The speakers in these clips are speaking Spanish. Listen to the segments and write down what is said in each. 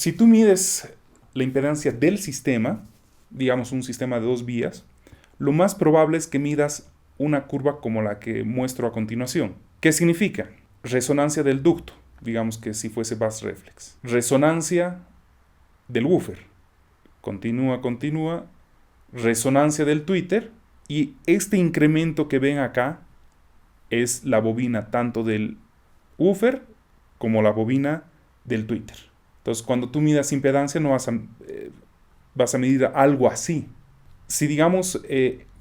Si tú mides la impedancia del sistema, digamos un sistema de 2 vías, lo más probable es que midas una curva como la que muestro a continuación. ¿Qué significa? Resonancia del ducto, digamos que si fuese bass reflex. Resonancia del woofer. Continúa, continúa. Resonancia del tweeter. Y este incremento que ven acá es la bobina tanto del woofer como la bobina del tweeter. Entonces, cuando tú midas impedancia, no vas a medir algo así. Si, digamos,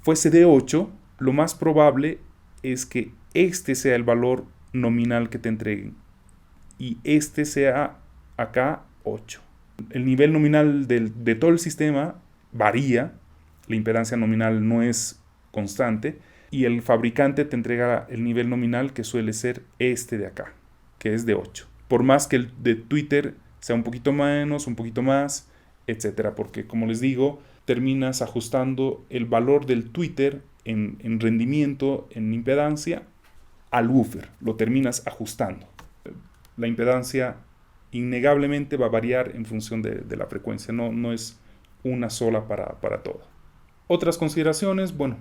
fuese de 8, lo más probable es que este sea el valor nominal que te entreguen y este sea acá 8. El nivel nominal de todo el sistema varía, la impedancia nominal no es constante y el fabricante te entrega el nivel nominal que suele ser este de acá, que es de 8. Por más que el de Twitter sea un poquito menos, un poquito más, etcétera, porque como les digo, terminas ajustando el valor del Twitter en rendimiento, en impedancia, al woofer, lo terminas ajustando. La impedancia innegablemente va a variar en función de la frecuencia, no es una sola para todo. Otras consideraciones, bueno,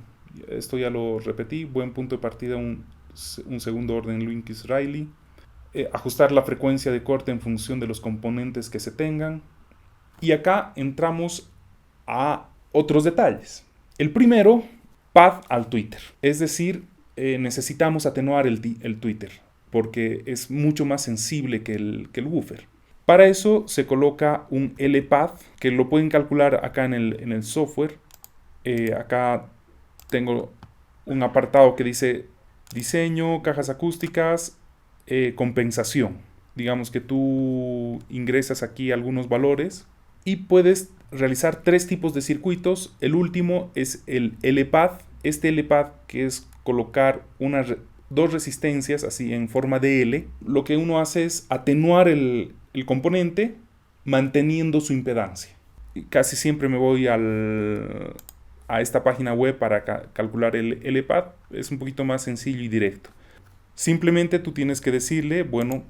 esto ya lo repetí, buen punto de partida, un segundo orden Lucas-Rayleigh. Ajustar la frecuencia de corte en función de los componentes que se tengan. Y acá entramos a otros detalles. El primero, path al Twitter. Es decir, necesitamos atenuar el Twitter porque es mucho más sensible que el woofer. Para eso se coloca un LPath que lo pueden calcular acá en el software. Acá tengo un apartado que dice diseño, cajas acústicas, compensación. Digamos que tú ingresas aquí algunos valores y puedes realizar 3 tipos de circuitos. El último es el LPath. Este LPath, que es colocar 2 resistencias así en forma de L, lo que uno hace es atenuar el componente manteniendo su impedancia. Y casi siempre me voy a esta página web para calcular el LPath. Es un poquito más sencillo y directo. Simplemente tú tienes que decirle, bueno,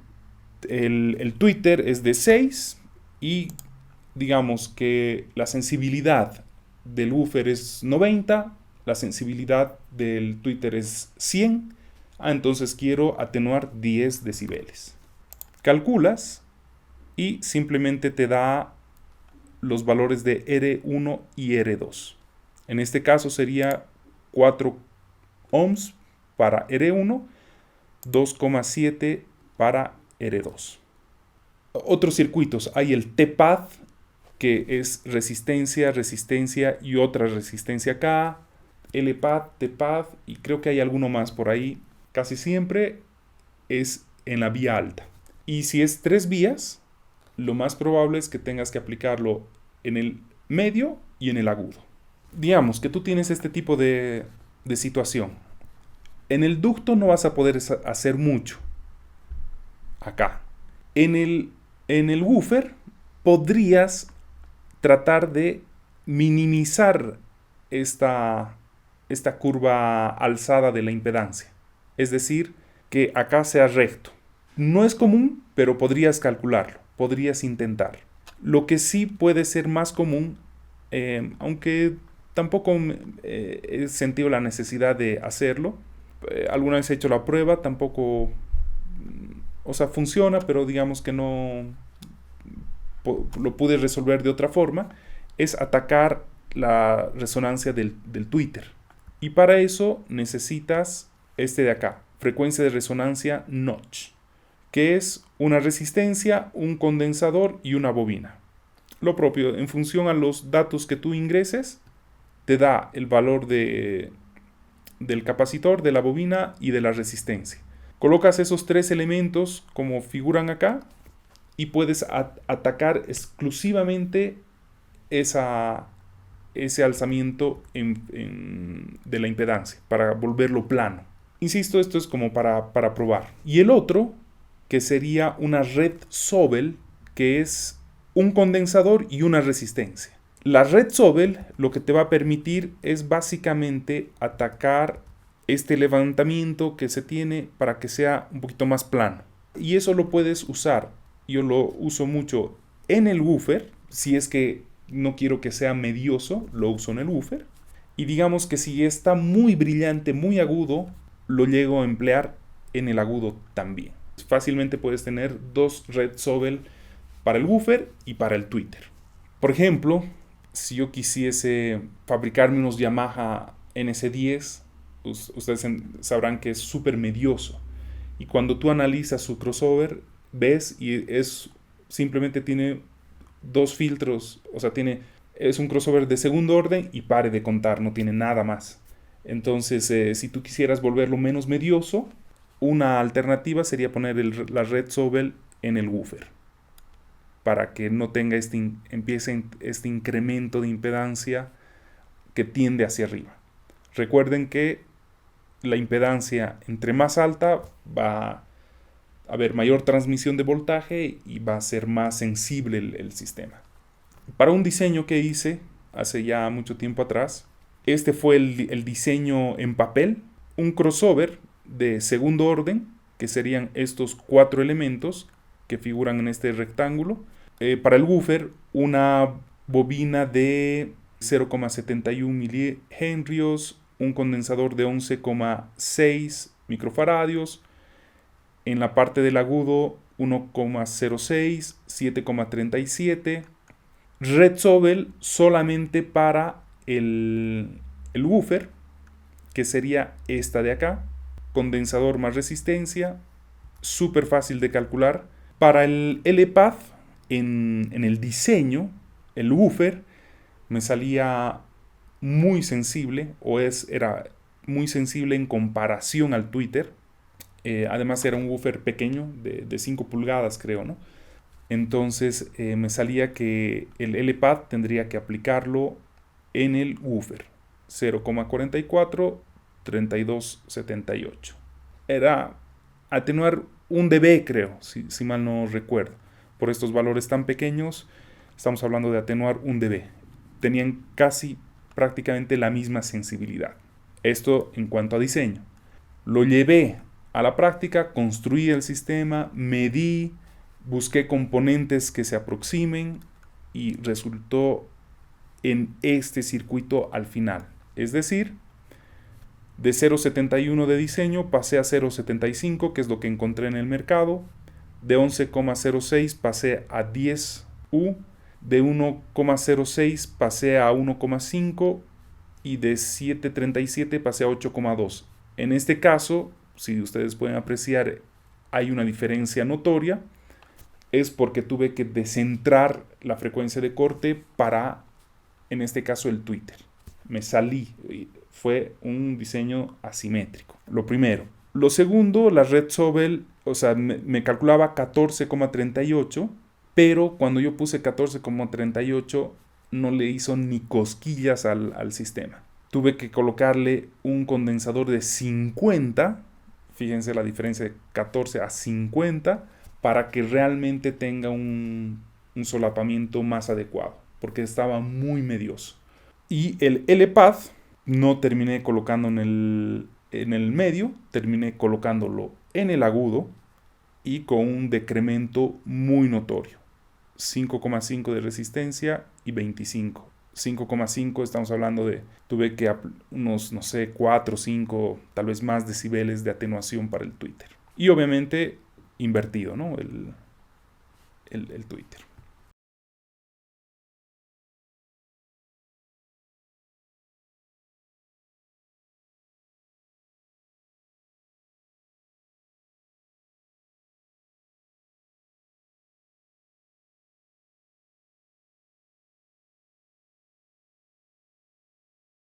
el Twitter es de 6 y digamos que la sensibilidad del woofer es 90, la sensibilidad del Twitter es 100, entonces quiero atenuar 10 decibeles. Calculas y simplemente te da los valores de R1 y R2. En este caso sería 4 ohms para R1, 2,7 para R2. Otros circuitos, hay el T-Path, que es resistencia, resistencia y otra resistencia acá, L-Path, T-Path y creo que hay alguno más por ahí. Casi siempre es en la vía alta. Y si es 3 vías, lo más probable es que tengas que aplicarlo en el medio y en el agudo. Digamos que tú tienes este tipo de situación. En el ducto no vas a poder hacer mucho. Acá. En el woofer podrías tratar de minimizar esta curva alzada de la impedancia. Es decir, que acá sea recto. No es común, pero podrías calcularlo, podrías intentar. Lo que sí puede ser más común, aunque tampoco he sentido la necesidad de hacerlo. Alguna vez he hecho la prueba, tampoco, o sea, funciona, pero digamos que no lo pude resolver de otra forma, es atacar la resonancia del Twitter. Y para eso necesitas este de acá, frecuencia de resonancia notch, que es una resistencia, un condensador y una bobina. Lo propio, en función a los datos que tú ingreses, te da el valor del capacitor, de la bobina y de la resistencia. Colocas esos 3 elementos como figuran acá y puedes atacar exclusivamente ese alzamiento de la impedancia para volverlo plano. Insisto, esto es como para probar. Y el otro, que sería una red Sobel, que es un condensador y una resistencia. La red Sobel lo que te va a permitir es básicamente atacar este levantamiento que se tiene para que sea un poquito más plano. Y eso lo puedes usar. Yo lo uso mucho en el woofer. Si es que no quiero que sea medioso, lo uso en el woofer. Y digamos que si está muy brillante, muy agudo, lo llego a emplear en el agudo también. Fácilmente puedes tener dos Red Sobel para el woofer y para el tweeter. Por ejemplo, si yo quisiese fabricarme unos Yamaha NS10, ustedes sabrán que es súper medioso. Y cuando tú analizas su crossover, ves y simplemente tiene dos filtros, o sea, es un crossover de segundo orden y pare de contar, no tiene nada más. Entonces, si tú quisieras volverlo menos medioso, una alternativa sería poner la Red Sobel en el woofer, para que no tenga empiece este incremento de impedancia que tiende hacia arriba. Recuerden que la impedancia entre más alta va a haber mayor transmisión de voltaje y va a ser más sensible el sistema. Para un diseño que hice hace ya mucho tiempo atrás, este fue el diseño en papel, un crossover de segundo orden, que serían estos 4 elementos que figuran en este rectángulo. Para el woofer, una bobina de 0,71 milihenrios, un condensador de 11,6 microfaradios, en la parte del agudo 1,06, 7,37, Red Sobel solamente para el woofer, que sería esta de acá, condensador más resistencia, súper fácil de calcular. Para el LPAD, en el diseño, el woofer me salía muy sensible, era muy sensible en comparación al tweeter. Además era un woofer pequeño, de 5 pulgadas creo, ¿no? Entonces me salía que el LPAD tendría que aplicarlo en el woofer. 0,44, 3278. Era atenuar 1 dB, creo, si mal no recuerdo. Por estos valores tan pequeños, estamos hablando de atenuar 1 dB. Tenían casi prácticamente la misma sensibilidad. Esto en cuanto a diseño. Lo llevé a la práctica, construí el sistema, medí, busqué componentes que se aproximen y resultó en este circuito al final. Es decir, de 0,71 de diseño pasé a 0,75, que es lo que encontré en el mercado. De 11,06 pasé a 10U. De 1,06 pasé a 1,5 y de 7,37 pasé a 8,2. En este caso, si ustedes pueden apreciar, hay una diferencia notoria. Es porque tuve que descentrar la frecuencia de corte para, en este caso, el tweeter. Me salí. Fue un diseño asimétrico. Lo primero. Lo segundo, la Red Sobel, o sea, me calculaba 14,38, pero cuando yo puse 14,38 no le hizo ni cosquillas al sistema. Tuve que colocarle un condensador de 50, fíjense la diferencia de 14 a 50, para que realmente tenga un solapamiento más adecuado, porque estaba muy medioso. Y el LPAD no terminé colocando en el medio, terminé colocándolo en el agudo y con un decremento muy notorio. 5,5 de resistencia y 25. 5,5 estamos hablando de, tuve que unos, no sé, 4, 5, tal vez más decibeles de atenuación para el tweeter. Y obviamente invertido, ¿no? El tweeter.